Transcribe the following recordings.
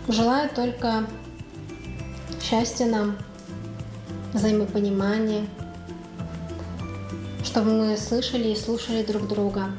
Желаю только счастья нам, взаимопонимания, чтобы мы слышали и слушали друг друга.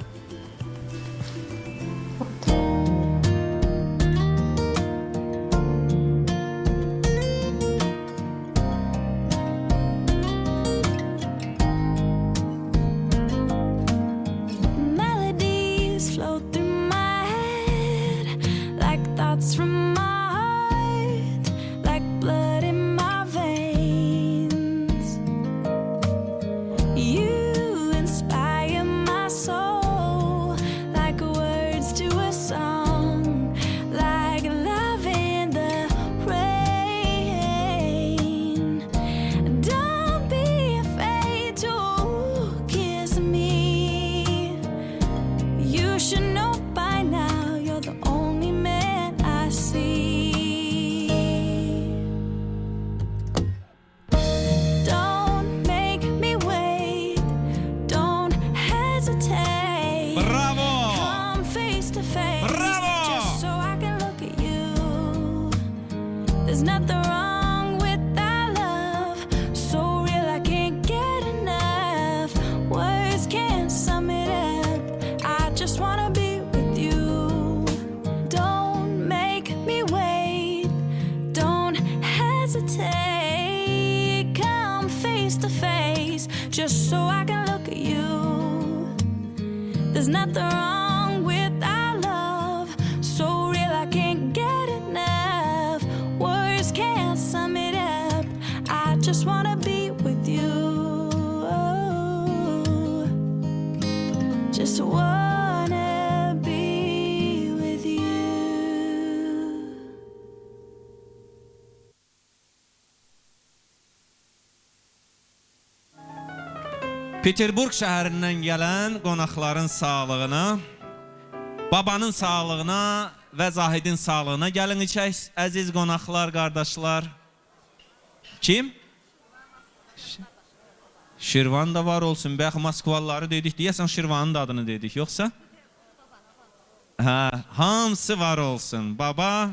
Just so I can look at you. There's nothing wrong with our love, so real I can't get enough. Words can't sum it up. I just wanna be with you. Just wanna be with you. Peterburg şəhərindən gələn qonaqların sağlığına, babanın sağlığına və Zahidin sağlığına gəlin içək, əziz qonaqlar, qardaşlar. Kim? Şirvan da var olsun. Bəlkə Moskvalıları dedik, deyəsən Şirvanın da adını dedik, yoxsa? Hə, hamısı var olsun. Baba,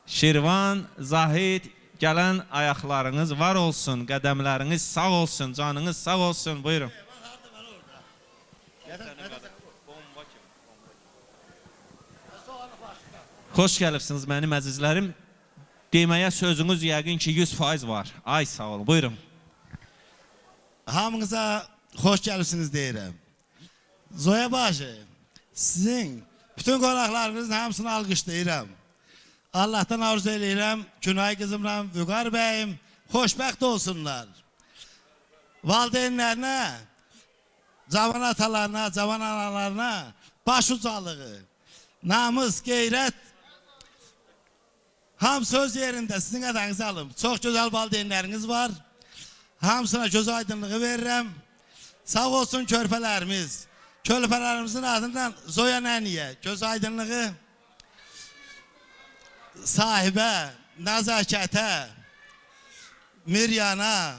Şirvan, Zahid, gələn ayaqlarınız var olsun, qədəmləriniz sağ olsun, canınız sağ olsun. Buyurun. Xoş gəlibsiniz mənim əzizlərim. Deməyə sözünüz yəqin ki 100% var. Ay sağ olun, buyurun. Hamınıza xoş gəlibsiniz deyirəm. Zoya başı, sizin bütün qonaqlarınızın hamısını alqışlayıram. Allah'tan arzu eləyirəm, Günay qızımla Vüqar bəyim xoşbəxt olsunlar. Valideynlərinə, cavan atalarına, cavan analarına baş ucalığı, namus, qeyrət, hamısı öz yerində sizin qədənizi alım. Çox gözəl valideynləriniz var. Hamısına göz aydınlığı verirəm. Sağ olsun körpələrimiz. Körpələrimizin adından Zoya nəniyə, göz aydınlığı, sahibə, nəzakətə, Miryana,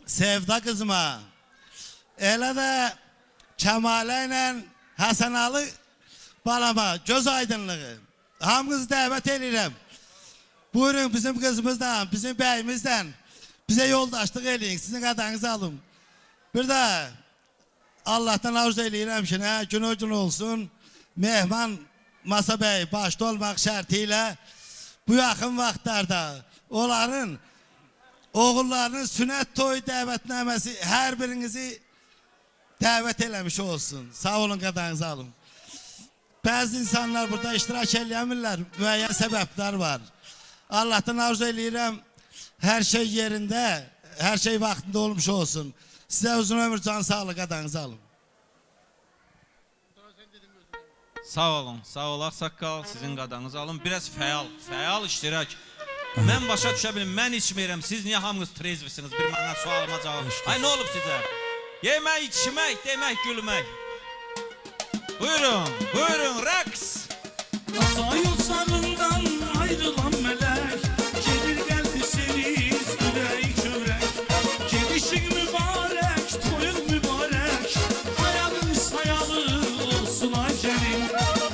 Sevda qızıma, elə də Kəmalə ilə Həsənalı balama, göz aydınlığı. Hamınızı dəvət edirəm. Buyurun bizim qızımızdan, bizim bəyimizdən bizə yoldaşlıq eləyin, sizin qədənizi alın. Bir də Allah'tan arzu eləyirəm ki, günü olsun, mehman Masa bəy başda olmaq şərtilə bu yaxın vaxtlarda onların oğullarının sünət toyu dəvətnaməsi hər birinizi dəvət eləmiş olsun. Sağ olun, qədənizi alın. Bəzi insanlar burada iştirak eləmirlər, müəyyən səbəblər var. Allah'tan arzu eləyirəm, hər şey yerində, hər şey vaxtında olmuş olsun. Sizə uzun ömür, can sağlığı, qədənizi alın. Sağ olun, sağ ol Ağsaqqal, sizin qadanızı alın. Biraz fəal iştirak. Mən başa düşə bilim, mən içmirəm, siz niyə hamınız trezvisiniz? Bir mənə sualıma cavab. Ay, nə olub sizə? Yemək, içmək, demək, gülmək. Buyurun, buyurun, rəqs. Sayıl sarından ayrılan melek, gelir geldi seni ürək çörək. Gedişin mübarək, toyun mübarək, ayağın sayalı olsun ay gelin.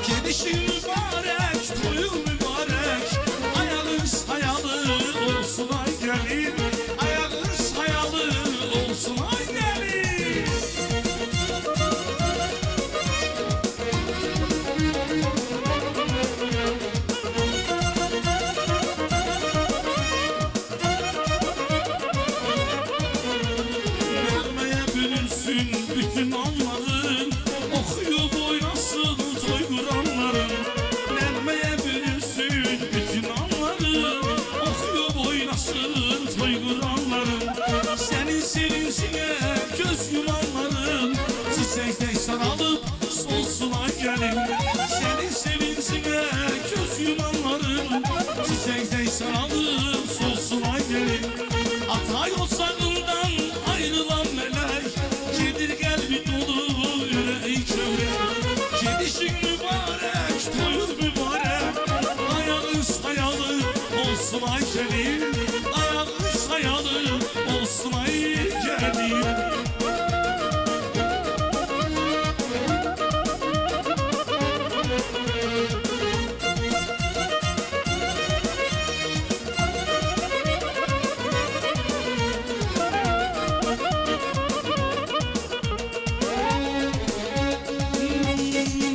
Gedişin mübarək, toyun mübarək, sen alıp susuna gelin. Ata yol sağından ayrılan melek, gelir gelbi dolu yüreği kövrek. Gedişin mübarek, toyun mübarek, ayağı sayalı olsun ay gelin. Ayağı sayalı olsun ay gelin.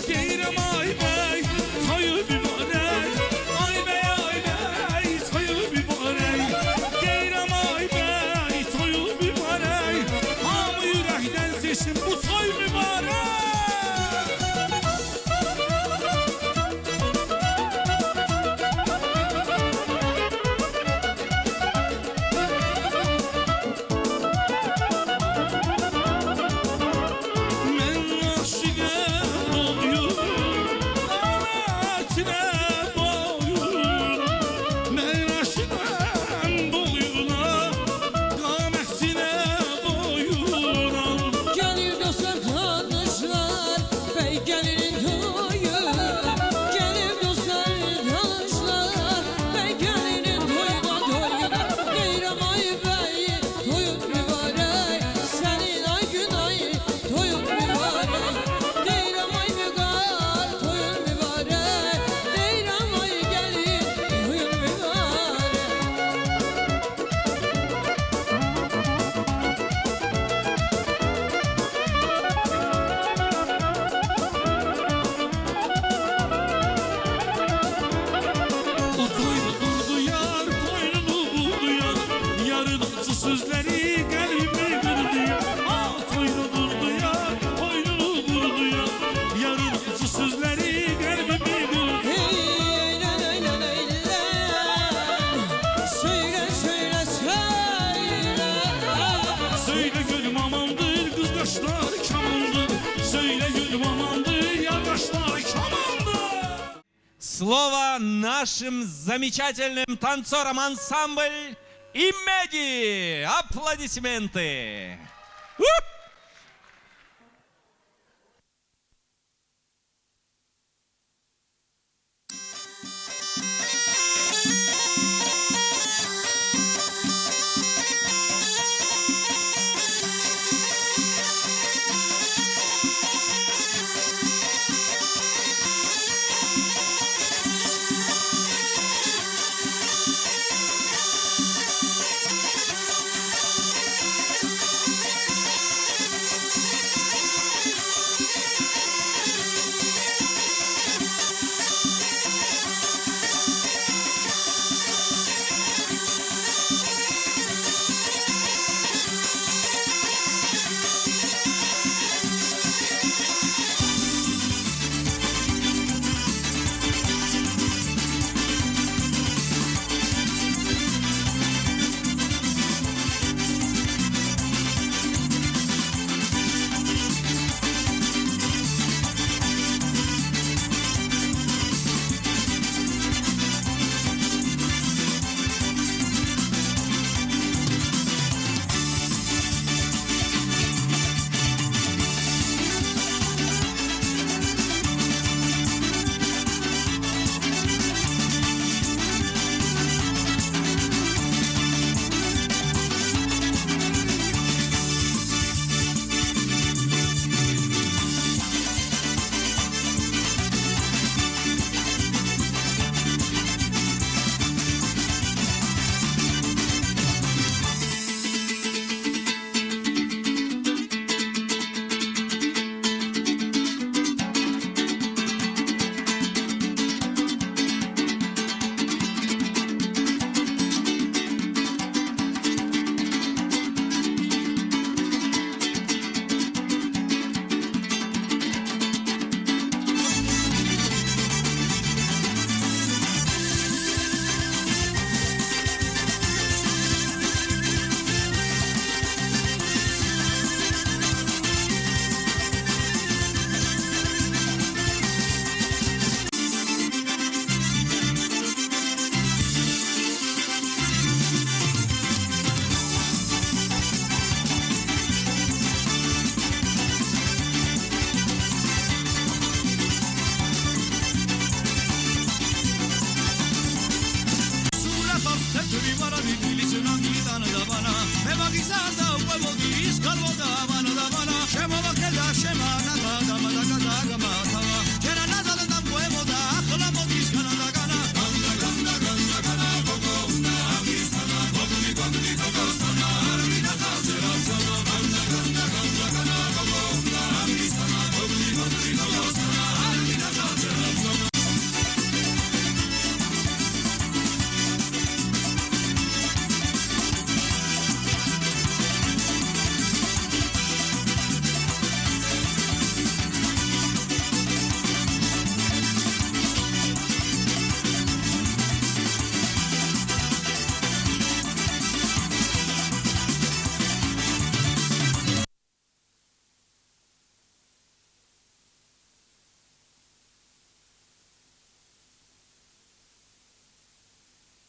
Deyirəm ay bəy, toyu mübarək. Ay bəy, toyu mübarək. Deyirəm ay bəy, toyu mübarək. Hamı ürəkdən seçsin bu toy mübarək. Mən aşiqəm boyum, amətinə boyum. Mən aşiqəm boyuna, qamətinə boyuram. Gelir dostlar tanışlar, bey gelirin toyu. Gelir dostlar tanışlar, bey gelirin toyuna toyuna. Deyirəm ay bey, toyun mübarək, senin ay gün ay toyun mübarək. Deyirəm ay müqar, toyun mübarək, deyirəm ay gelin toyun mübarək. O toyda durdu yar, toynunu buldu yar. Yarın acı sözleri kalbimi kırdı yar. Ah toyda durdu yar, toynunu buldu yar. Yarın acı sözleri kalbimi kırdı. Söyle söyle söyle. Söyle gülüm amandır, kız kaşlar kamandır. Söyle gülüm amandır, yar kaşlar kamandır. Слово нашим замечательным танцорам ансамбль «Имеди». Аплодисменты. Уп!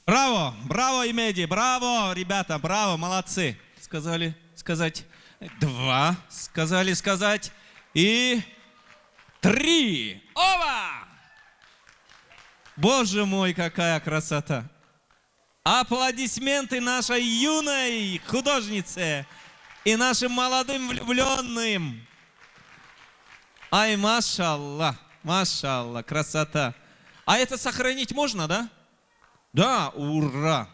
Браво, браво, Имеди, браво, ребята, браво, молодцы. Сказали сказать 2, сказали сказать и 3. Ова! Боже мой, какая красота. Аплодисменты нашей юной художнице и нашим молодым влюбленным. Ай, машаллах, машаллах, красота. А это сохранить можно, да? Да, ура,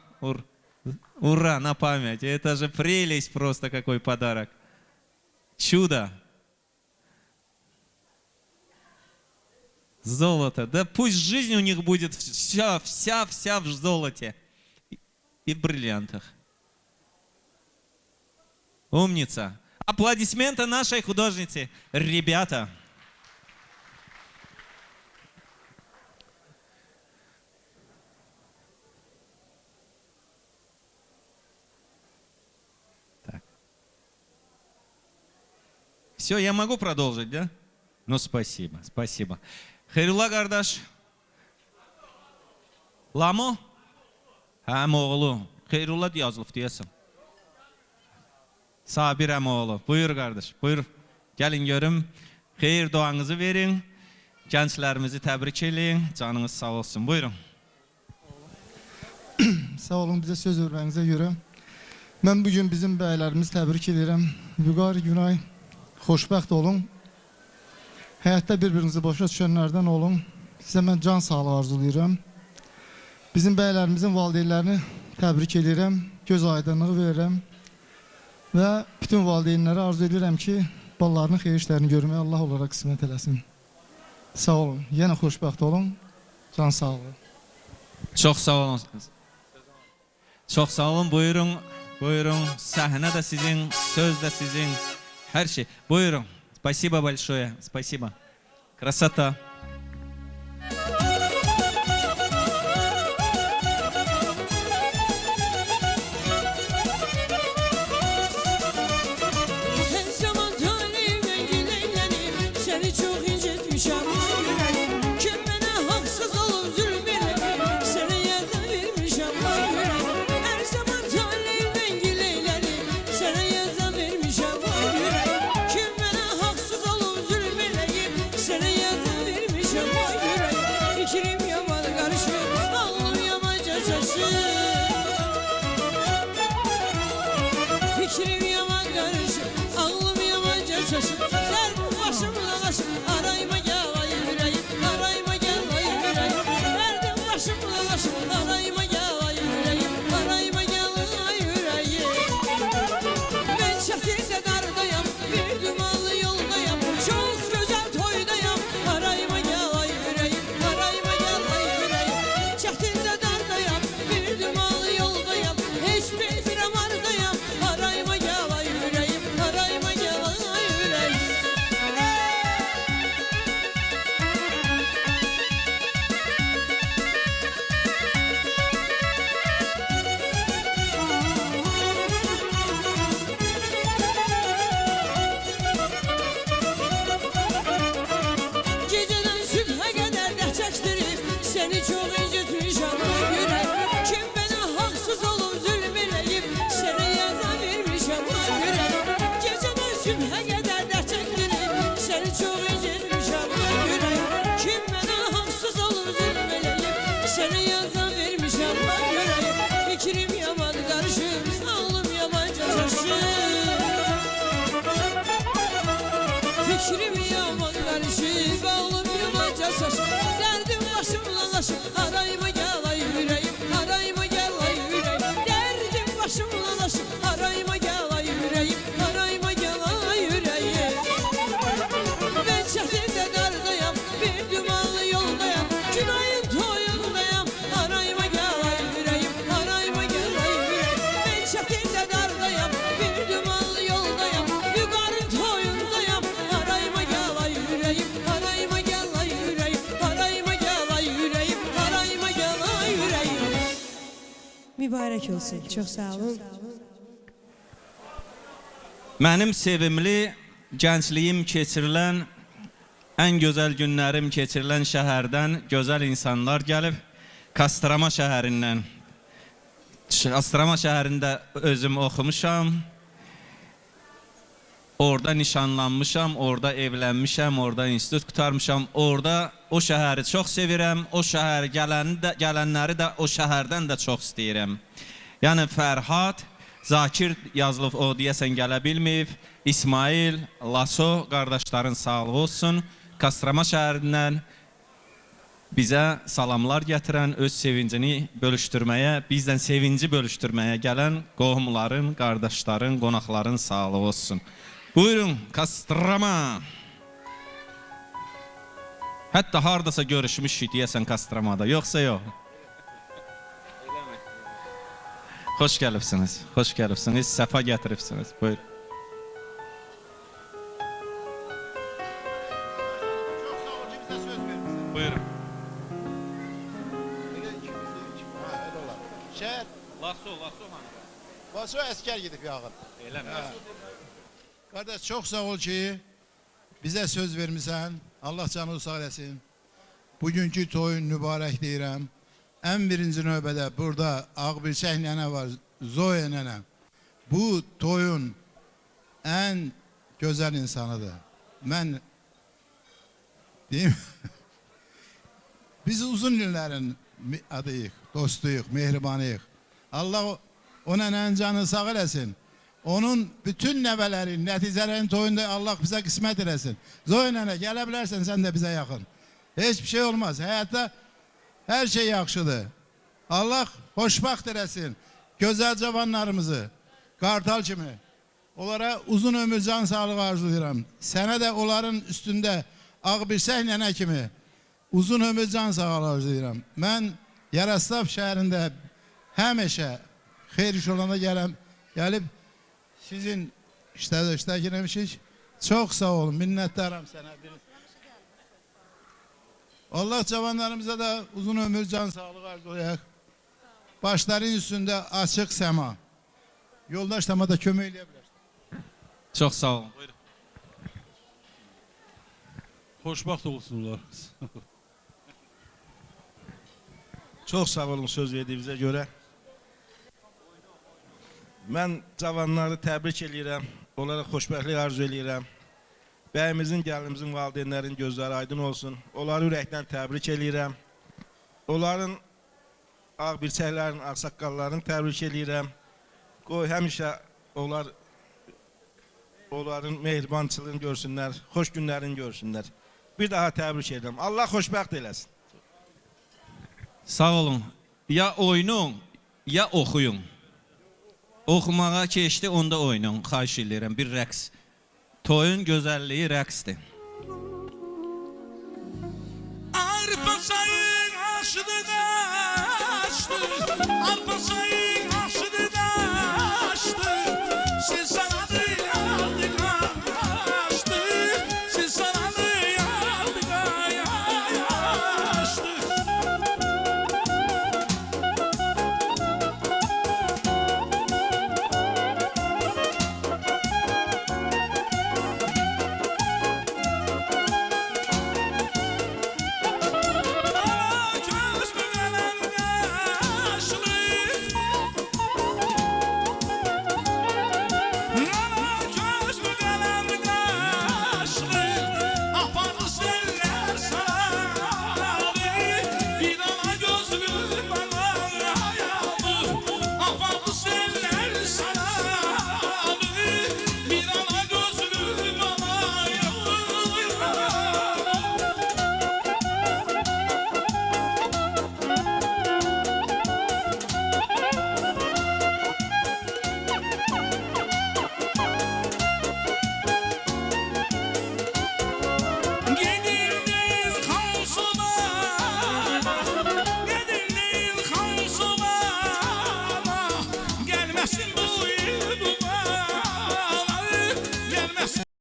ура, на память. Это же прелесть просто, какой подарок. Чудо. Золото. Да пусть жизнь у них будет вся в золоте и в бриллиантах. Умница. Аплодисменты нашей художнице. Ребята. Так. Все, я могу продолжить, да? Ну, спасибо, спасибо. Хайрулла Гардаш. Ламо? Әмоğlu. Хайрулла yazılıb deyəsən. Sabir Əmoğlu. Buyur qardaş, buyur. Gəlin görüm. Xeyir duanızı verin. Gençlərimizi təbrik eləyin. Canınız sağ olsun. Buyurun. Sağ olun bize söz vermenize göre. Ben bugün bizim bəylərimizi təbrik edirəm. Vüqar Günay, xoşbəxt olun. Həyatda bir-birinizi başa düşənlərdən olun. Sizə mən can sağlığı arzulayıram. Bizim bəylərimizin valideynlərini təbrik edirəm. Göz aydınlığı verirəm. Və bütün valideynlərə arzu edirəm ki, balalarının xeyir işlərini görməyə Allah olaraq qismət eləsin. Sağ olun. Yenə xoşbəxt olun. Can sağlığı. Çox sağ olun. Çox sağ olun. Buyurun. Buyurun. Sahne de sizin, söz de sizin. Her şey. Buyurun. Спасибо большое. Спасибо. Красота. Her zaman talihimden güleylenim, seni çok incitmişim. Kim bana haksız olup zulmeyledim, sana yazı vermişim. Her zaman talihimden güleylenim, sana yazı vermişim. Kim bana haksız olup zulmeyledim, sana yazı vermişim. Fikrim yaman karışır, ağlım yamanca şaşır. Fikrim yaman karışır, ağlım yamanca şaşır. Derdim başımla başım, arayma gel ay yüreğim, arayma gel ay yüreğim. Derdim başımla başım, arayma gel ay yüreğim, arayma gel ay yüreğim. Ben çetirde dardayım, bir dumanlı yoldayım, çok güzel toydayım. Arayma gel ay yüreğim, arayma gel ay yüreğim. Çetirde dardayım, bir dumanlı yoldayım, hiçbir firamardayım. Arayma gel ay yüreğim, arayma gel ay yüreğim. Fikrim yaman karışık, ağlım yamaca şaşık. Derdim başımdan aşık, arayma gel ay yüreğim, arayma gel ay yüreğim. Derdim başımdan aşık, arayma gel ay yüreğim, arayma gel ay yüreğim. Ben çetimde derdayım, bir dumanlı yoldayım, günahın toyundayım, arayma gel ay yüreğim, arayma gel ay yüreğim. Ben çetimde derdayım, bir dumanlı yoldayım, yukarın toyundayım, arayma gel ay yüreğim, arayma gel ay yüreğim, arayma gel ay yüreğim, arayma gel ay yüreğim. Mübarek olsun, çok sağ olun. Mənim sevimli gəncliyim keçirilən, ən gözəl günlərim keçirilən şəhərdən gözəl insanlar gəlib. Kostroma şəhərindən. Kostroma şəhərində özüm oxumuşam. Orada nişanlanmışam, orada evlənmişəm, orada institut qutarmışam. Orada o şəhəri çox sevirəm. O şəhər gələnləri də o şəhərdən də çox istəyirəm. Yəni Fərhad, Zakir yazılıb o deyəsən gələ bilməyib. İsmail, Laso qardaşların sağlığı olsun. Kostroma şəhərindən bizə salamlar gətirən, öz sevincini bölüşdürməyə, bizdən sevinci bölüşdürməyə gələn qohumların, qardaşların, qonaqların sağlığı olsun. Buyurun, Kostroma. Hətta hardasa görüşmüşük deyəsən Kostromada, yoxsa yox? Xoş gəlibsiniz, xoş gəlibsiniz, səfa gətiribsiniz. Buyur. Buyurun. Şehir. Lasso hanım. Baso asker gidip yağın. Elə mi? Kardeş çok sağ ol ki bize söz vermişsen. Allah canını sağ eləsin. Bugünkü toyun mübarək deyirəm. En birinci növbədə burada Ağbirçək nənə var, Zoya nənə. Bu toyun en güzel insanıdır. Ben diyeyim. Biz uzun illərin adıyıq, dostuyuq, mehribanıyıq. Allah ona en canı sağ eləsin. Onun bütün nəvələrin, nəticələrin toyunda Allah bize qismət eləsin. Zoya nənə gələ bilərsən sən də bizə yaxın. Hiçbir şey olmaz. Hayatta her şey yaxşıdır. Allah xoşbaxt eləsin. Gözəl cavanlarımızı, Qartal kimi. Onlara uzun ömür, can sağlığı arzulayıram. Sənə də onların üstündə Ağbirçək nənə kimi uzun ömür, can sağlığı arzulayıram. Mən Yaraslav şəhərində həmişə xeyir iş olanda gəlib sizin işləmişik. Çok sağ olun, minnətdaram sənə. Allah cavanlarımıza da uzun ömür, can sağlığı arzulayaq. Başların üstünde açık sema. Yoldaş da kömək eləyə bilər. Çox sağ olun. Buyurun. Xoşbaxt olsunlar. Çok sağ olun söz verdiğinize göre. Ben cavanları təbrik edirəm. Onlara xoşbəxtlik arzu edirəm. Bəyimizin, gəlinimizin, valideynlərin gözləri aydın olsun. Onları ürəkdən təbrik edirəm. Onların Ağbirçəklərin, ağsaqqalların təbrik edirəm. Qoy həmişə onların mehribançılığını görsünlər, xoş günlərini görsünlər. Bir daha təbrik edirəm. Allah xoşbəxt eləsin. Sağ olun. Ya oynayın, ya oxuyun. Oxumağa keçdi, onda oynayın. Xahiş edirəm, bir rəqs. Toyun gözəlliyi rəqsdir. Arpa sayın aşını açtı, arpa sayın